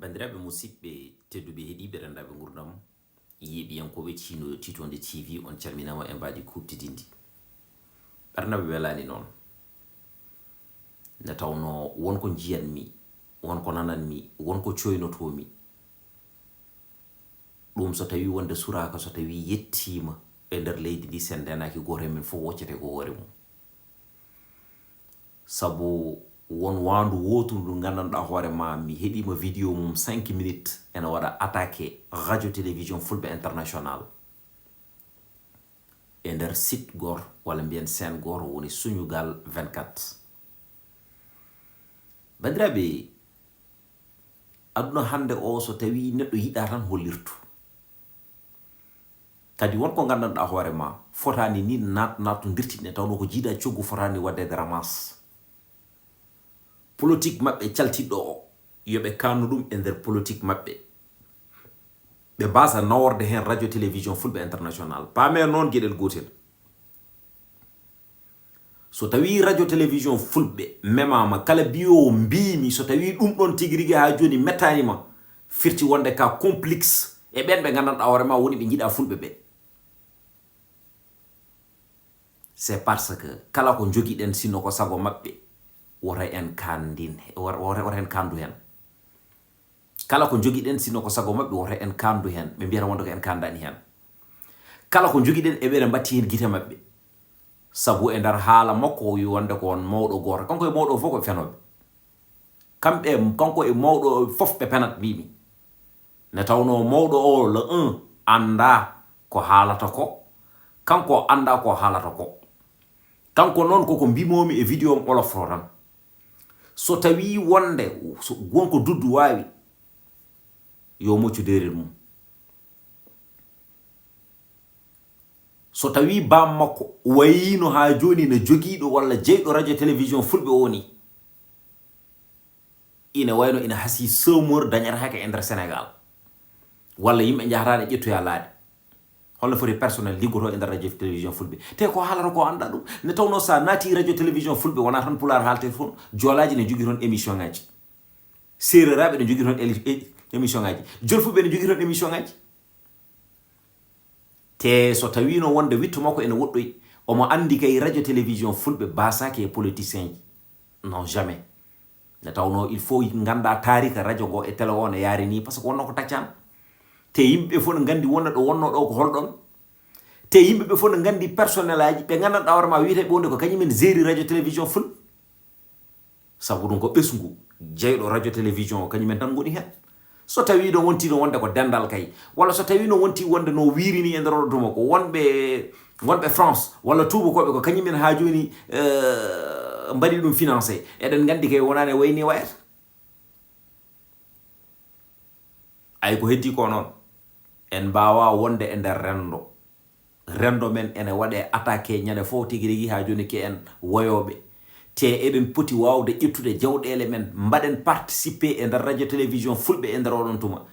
bandiraɓe musidɓe tedduɓe heeɗiɓe rendaɓe gurdam yiiɓiyankoɓe titonde tv on calminama e mbaɗi kuɓtidindi ɓernaɓe welani noon nde tawno wonko jiyanmi wonko nananmi wonko coynotomi ɗum so tawi wonde suraka so tawi yettima e nder leydi ndi sen ndenaki goto e men fof woccete ko hoore mum sabu won wandu wotu ndu gandanɗa hoorema mi heeɗima vidéo mum 5 minutes ene waɗa attaqué radio télévision fulɓe international e nder site gor walla mbiyen scène gor woni Sunugal 24 bandiraɓe aduna hande o so tawi neɗɗo yiɗa tan hollirtu kadi wonko gandanɗa hoorema fotani ni natto dirtiɗe tawno ko jiiɗa coggu fotani wadde ramas politique maɓɓe caltiɗo o yoɓe kannu ɗum e nder politique maɓɓe ɓe mbasa naworde hen radio télévision fulɓe international paame noon gueɗel gotel so tawi radio télévision fulɓe memama kala biyowo mbimi so tawi ɗum ɗon tigui rigui ha joni mettanima firti wonde ka complexe e ɓen ɓe gandanɗa hoorema woni ɓe jiiɗa fulɓe ɓe c'est parce que kala ko joguiɗen sinno ko sago maɓɓe wora en kandin wora en kandu hen kala ko joguiɗen sinno ko sago maɓɓe wora en kandu hen ɓe mbiyata wonde ko en kandani hen kala ko joguiɗen e ɓeɗe batti hen guite maɓɓe sabu e nder haala makko o wi wonde ko on mawɗo goto kanko e mawɗo fof ko fenoɓe kamɓe kanko e mawɗo fof ɓe penat mbimi ne tawno mawɗo o le 1 anda ko haalata ko kanko anda ko haalata ko kanko noon koko mbimomi e vidéo m olofro tan so tawi wonde wonko duddu wawi yo moccu derel mum so tawi bam makko wayino ha joni ne jogiiɗo walla jeyɗo radio télévision fulɓe woni ina wayno ina hasi semor dañata hake e nder Sénégal walla yimɓe jahataɗe ƴettoya laaɗe holno foti personnel liggoto e nder radio télévision fulɓe te ko haalata ko anda ɗum ne tawno sa naati radio télévision fulɓe wona tan pular haalte toon joolaji ne jogui toon émission ngaji sereraɓe ne jogui toon émission ngaji jolfuɓe ne jogui toon émission ngaji te so tawino wonde witto makko ene woɗɗoy omo andi kay radio télévision fulɓe basaki e politicien ji non jamais ne tawno il faut ganda tarika radio go e télé o ne yaari ni par ce que wonno ko taccama te yimɓe fof ne gandi wonno ɗo wonno ɗo ko holɗon te yimɓeɓe fof ne gandi personnel aji ɓe gandanɗa hoorema wiyeteɓe wonde ko kañumen géri radio télévision ful sabu ɗum ko ɓesgu jeyɗo radio télévision o kañumen tan goni hen so tawi no wonti no wonde ko dendal kay walla so tawi no wonti wonde no wirini e nder oɗo tuma ko wonɓe France walla tubakoɓe ko kañumen ha joni mbaɗi ɗum financé eɗen gandi kay wonani wayni wayata ay ko heddi ko noon en mbawa wonde e nder rendo men ene waɗe attaqué ñande fof tigui rigui ha joni ke en woyoɓe te eɗen poti wawde ƴettude jawɗele men mbaɗen participer e nder radio télévision fulɓe e nder oɗon tuma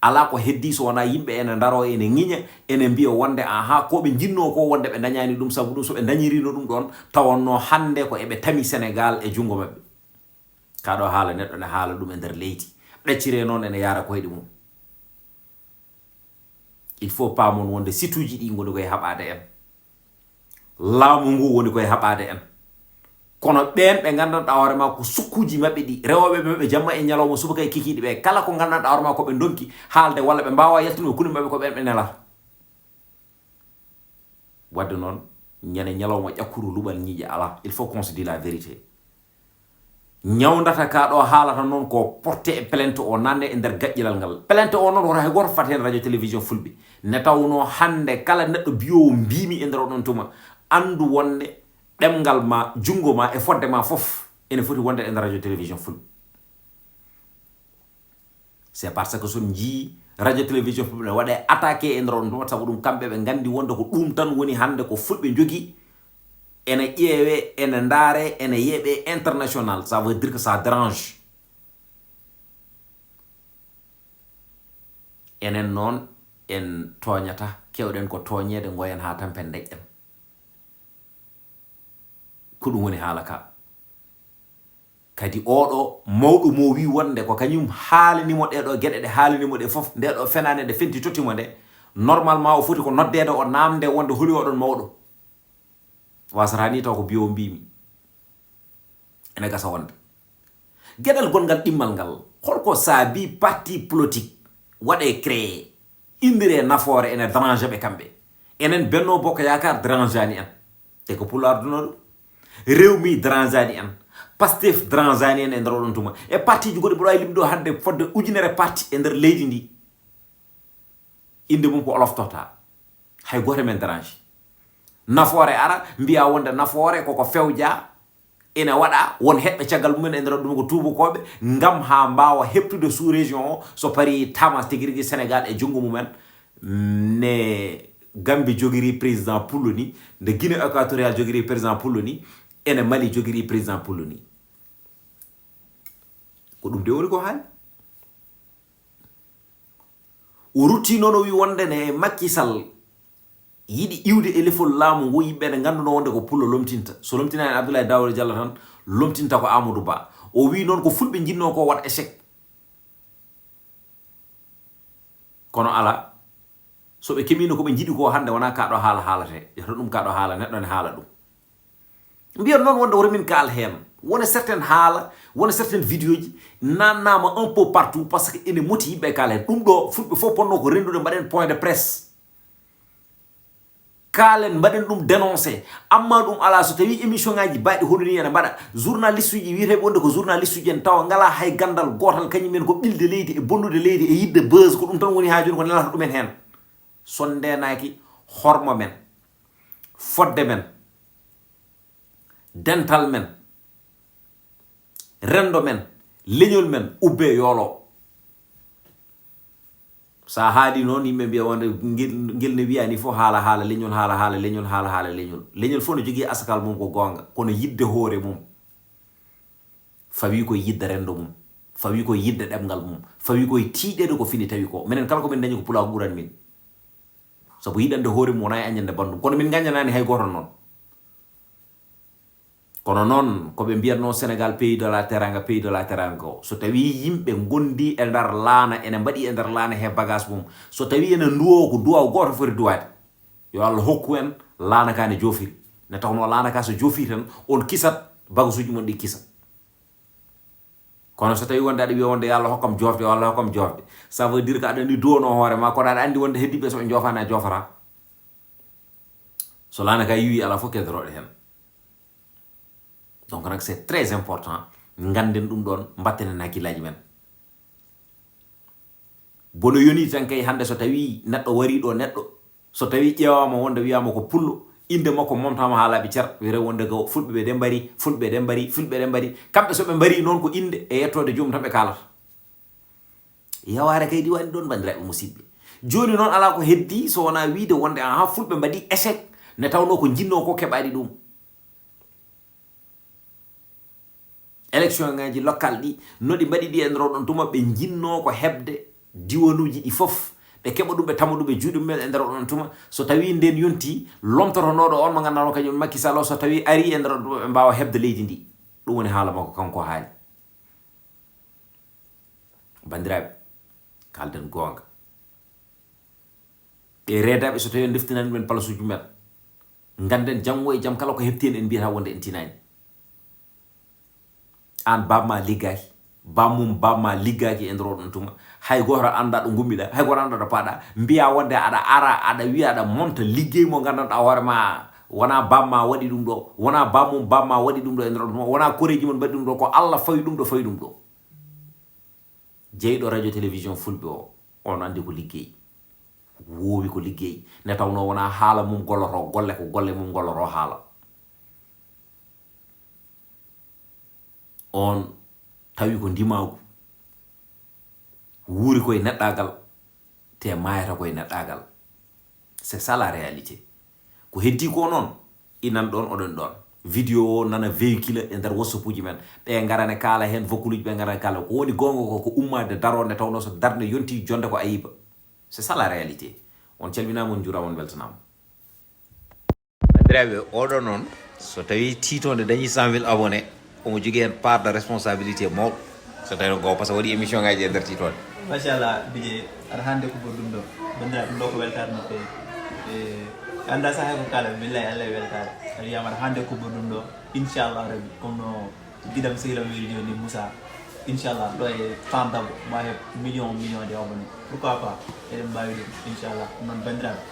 ala ko heddi so wona yimɓe ene daro ene ŋiña ene mbiya wonde aha koɓe jinno ko wonde ɓe dañani ɗum sabu ɗum soɓe dañirino ɗum ɗon tawanno hande ko eɓe tami Sénégal e jungo mabɓe kaɗo haala neɗɗo ne haala ɗum e nder leydi ɗaccire noon ene yara koyɗe mum il faut pas mon wonde situji ɗi goni koye haɓade en laamu ngu woni koye haɓade en kono ɓen ɓe gandanɗa hoorema ko sukkuji maɓɓe ɗi rewoɓe ɓe jamma e ñalawma subaka e kikiɗe ɓe kala ko gandanɗa hoorema koɓe donki haalde walla ɓe mbawa yaltuno kunu maɓɓe ko ɓen ɓe nelata wadde noon ñande ñalawma ƴakkuru luɓal ñiiƴe ala il faut qu'on se dit la vérité ñawdata ka ɗo haalata noon ko porté e plainte o nande e nder gaƴƴilal ngal plainte o noon woto hay goto fat hen radio télévision fulɓe ne tawno hande kala neɗɗo biyowo mbimi e nder oɗon tuma andu wonde ɗemgal ma jungo ma e fodde ma fof ene foti wonde e nder radio télévision fulɓe c'est parce que son jii radio télévision fulɓe ne waɗe attaqué e nder oɗon tuma sabu ɗum kamɓe ɓe gandi wonde ko ɗum tan woni hande ko fulɓe jogui ene ƴeewe ene ndaare ene yeeɓe international ça veut dire que ça dérange enen noon en tooñata kewɗen ko tooñede goyen ha tampen deƴƴen ko ɗum woni haala ka kadi oɗo mawɗo mo wi wonde ko kañum haalanimo ɗeɗo gueɗe ɗe haalanimo ɗe fof ndeɗo fenade nde fenti totimo nde normalement o foti ko noddede o namde wonde holi oɗon mawɗo wasata ni taw ko biyo mbimi ene gasa wonde gueɗal gongal ɗimmal ngal holko saabi parti politique waɗe créé indire nafoore ene dérange ɓe kamɓe enen Benno Bokk Yaakaar dérangeani en te ko pulaar duno ɗum Rewmi dérangeani en Pastef dérangeani en e nder oɗon tuma e parti ji goɗɗi mboɗo wawi limɗo hande fodde ujunere parti e nder leydi ndi inde mum ko oloftota hay goto men dérange nafoore ara mbiya wonde nafoore koko fewja ene waɗa won heɓɓe caggal mumen e nder ɗum ko tubakoɓe ngam ha mbawa heptude sous région o so pari tama tigui rigui Sénégal e junggo mumen ne Gambie jogiri président Pullo ni nde Guinée équatoriale jogiri président Pullo ni ene Mali jogiri président Pullo ni ko ɗum de woni ko haali o rutti noon o wi wonde ne Macky Sall yiɗi iwde e lefol laamu ngo yimɓe ne ngannduno wonde ko Pullo lomtinta so lomtina en Abdoulaye Daouda Diallo tan lomtinta ko Amadou Ba o wi noon ko fulɓe jinno ko wat échec kono ala so ɓe kemino ko ɓe jiɗi ko hande wona kaɗo haala haalate yoto ɗum kaɗo haala neɗɗo ne haala ɗum mbiyan noon wonde woto min kaal hen wona certaine haala wona certaine vidéo ji nannama un peu partout par ce que ene moti yimɓe kaal hen ɗum ɗo fulɓe fof ponno ko rendude mbaɗen point de presse kaalen mbaɗen ɗum dénoncé amma ɗum ala so tawi émission ngaji baɗi hono ni ene mbaɗa journaliste uji wiyeteɓe wonde ko journaliste uji en tawa ngala hay gandal gotal kañumen ko ɓilde leydi e bonnude leydi e yidde buzz ko ɗum tan woni ha joni ko nelata ɗumen hen son ndenaki hormo men fodde men dental men rendo men leñol men ubbe yolo sa haali noon yimɓe mbiya wonde ngel ne wiyani fof haala leñol haala leñol haala leñol fof no jogui asakal mum ko gonga kono yidde hoore mum fawi koye yidde rendo mum fawi koye yidde ɗemgal mum fawi koye tiiɗede ko fini tawi ko minen kala komin dañi ko pula ko ɓuran min sabu yiɗande hoore mum wona e añande bandum kono min gañanani hay goto noon kono noon koɓe mbiyatno Sénégal pays de la teranga o so tawi yimɓe gondi e nder laana ene mbaɗi e nder laana he bagage mum so tawi ene duwowo ko duwaw goto foti duwade yo Allah hokku en laana ka ne jofiri ne tawno laana ka so jofiri tan on kisat bagage uji mon ɗi kisa kono so tawi wonde aɗa wiya wonde yo Allah hokkam jofde yo Allah hokkam jofde ça veut dire que aɗa andi duwono hoore ma kono aɗa andi wonde heddiɓe soɓe jofani a jofata so laana ka yiwi ala fof kedoroɗe hen donc nak c'est très important nganden ɗum ɗon mbattenen hakkillaji men bono yoni tan kay hande so tawi neɗɗo wari ɗo neɗɗo so tawi ƴewama wonde wiyama ko Pullo inde makko momtama haalaɓe cer wire wonde ko fulɓe de mbari kamɓe soɓe mbari noon ko inde e yettode joomum tan ɓe kalata yaware kay ɗi wani ɗon bandiraɓe musidɓe joni noon ala ko heddi so wona wiide wonde aha fulɓe mbaɗi échec ne tawno ko jinno ko keɓaɗi ɗum élection ngaji local ɗi no ɗi mbaɗi ɗi e nder oɗon tuma ɓe jinno ko hebde diwanuji ɗi fof ɓe keɓa ɗum ɓe tama ɗum ɓe juuɗe mumen e nder oɗon tuma so tawi nden yonti lomtotonoɗo on mo ganduɗa kañum Macky Sall so tawi ari e nder oɗon tuma ɓe mbawa hebde leydi ndi ɗum woni haala makko kanko haali bandiraɓe kalden gonga ɓe reedaɓe so tawi deftinani men place uji men ganden jango e jaam kala ko hebti en mbiyata wonde en tinani an babma liggaki babma liggaki e nder oɗon tuma hay goto anda ɗo gummiɗa hay goto anda ɗo paɗa mbiya wonde aɗa ara aɗa wiya aɗa monta liggey mo gandanɗa hoorema wona bamma waɗi ɗum ɗo wona bamma waɗi ɗum ɗo e nder oɗon tuma wona koreji mon mbaɗi ɗum ɗo ko Allah fawi ɗum ɗo jeyɗo radio télévision fulɓe o on andi ko liggey wowi ko liggey ne tawno wona haala mum golloto golle ko golle mum golloto haala on tawi ko ndimagu wuuri koye neɗɗagal te mayata koye neɗɗagal c'est ça la réalité ko heddi ko noon inan ɗon oɗon ɗon vidéo o nana véhicule e nder WhatsApp uji men ɓe garane kala hen voculuji ɓe garane kala ko woni gonga ko ummade daronde tawno so darde yonti jonde ko ayiba c'est ça la réalité on calminama on juurama on beltanama bandiraɓe oɗo noon so tawi titonde dañi 100 000 abonné omo jogui hen part de responsabilité mawɗo so tawi go par ce que waɗi émission ngaji e nder titode machallah bije aɗa hande ko ɗum ɗo bandira ɗum ɗo ko weltare no fewi anda sahay ko kala billahi allah e weltare aɗa wiyama aɗa hande ko ɗum ɗo inchallah rabbi comme no guiɗam sehlam weli joni Moussa inchallah ɗo e Fandabo ma heeb million de abonné pourquoi pas eɗen mbawi ɗum inchallah noon bandiraɓe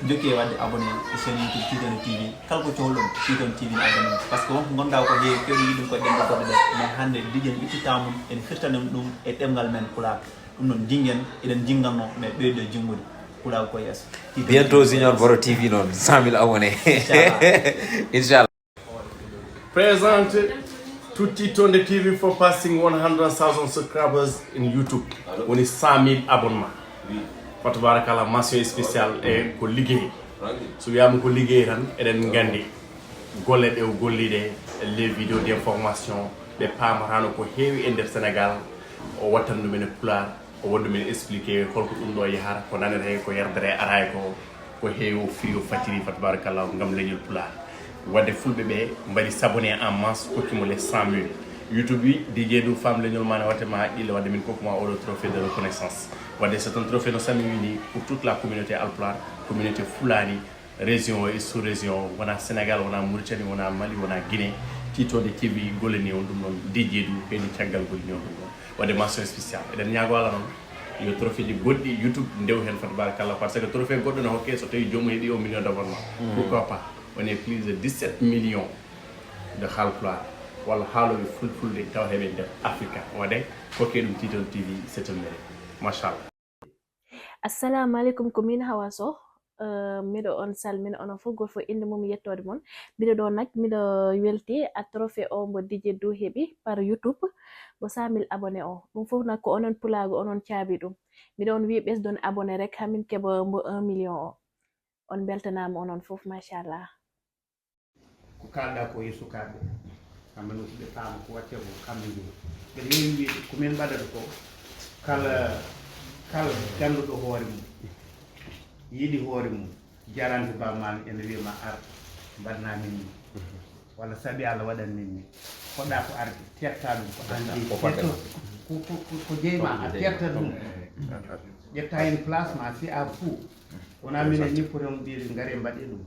jokki e wadde abonné e chaîne YouTube Titon TV kala ko cohluɗon Titon TV ne abonné par ce que wonko gonɗa ko heewi kewɗo yiɗum koye ɗemɗo goɗɗo ɗe mais hande dijen ittitamum ene firtanen ɗum e ɗemgal men pulaar ɗum noon jingen eɗen jinganno mais ɓeydo jingude pulaar ko yesso bientôt Junior Boro TV noon 100 000 abonné inchallah Present to Titon TV for passing 100,000 subscribers in YouTube. On est 100 000 abonnements. Fatabarakala mention spéciale et ko liggéey so wiyama ko liggéey tan eɗen gandi golle ɗe o gollide les vidéos d'information ɓe pamatano ko heewi e nder Sénégal o wattan ɗumen e pulaar o waɗi ɗumen expliqué holko ɗum ɗo yahata ko nanete ko yerdere aray ko heewi o firi o fatiri fatabarakalla gam leñol pulaar wadde fulɓe ɓe mbaɗi s'abonné en masse hokkimo les 100 000 YouTube wi DJ Dou femme leñol mane wattema haqqille wadde min kokkuma oɗo trophée de reconnaissance wadde c'est un trophée no sami wini pour toute la communauté alpulaar communauté fulani région et sous région wona Sénégal wona Mauritanie wona Mali wona Guinée Titode TV golleni on ɗum noon DJ Dou heeni caggal gollini on ɗum ɗon wadde mention spéciale eɗen ñaago Allah noon yo trophée ji goɗɗi YouTube ndew hen fatabarakalla par ce que trophée goɗɗo no hokke so tawi jomum heeɓi 1 million d'abonnement pourquoi pas on est plus de 17 millions de haalpulaar walla haaloɓe fulfulde tawateɓe nder Afrique waɗe hokke ɗum Titon TV c'est un mérite machallah. Assalamu alaikum ko min Hawa Sow miɗo on salmina onon fof goto fof inde mum yettode mon mbiɗo ɗo nak miɗo welti a trophée o mbo DJ Dou heeɓi par YouTube mo 100 000 abonné o ɗum fof nak ko onon pulago onon caabi ɗum miɗo on wi ɓesdon abonné rek hamin keɓa mbo 1 million o on beltanama onon fof machallah ko kalɗa ko e sukaɓe kamɓe no ɓe paama ko watte ko kamɓe joni ɓeɗa heewi wiide komin mbaɗata ko kala ganduɗo hoore mum yiiɗi hoore mum jarante bamami ene wiyama ar mbaɗna min ni walla saabi Allah waɗan min ni poɗɗa ko arde tetta ɗum ko andi ko jeyma a tetta ɗum ƴetta hen place ma si a fou wona minen ni potom ɗiɗi gaare mbaɗe ɗum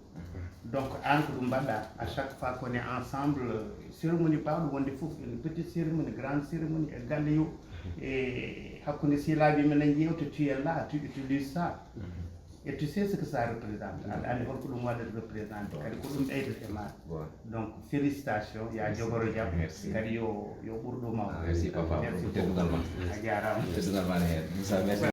donc an ko ɗum mbaɗɗa à chaque fois qu'on est ensemble cérémonie bawɗo wonde foof une petite cérémonie grande cérémonie e galle yo et hakkude silaɓe men jewta tu es là tu utilises ça et tu sais ce que ça représente aɗa andi holko ɗum waɗata représente kadi ko ɗum ɓeydete ma donc félicitations ya jogoro jaam kadi yo ɓurɗo mawɗo merci papa merci beaucoup a jarama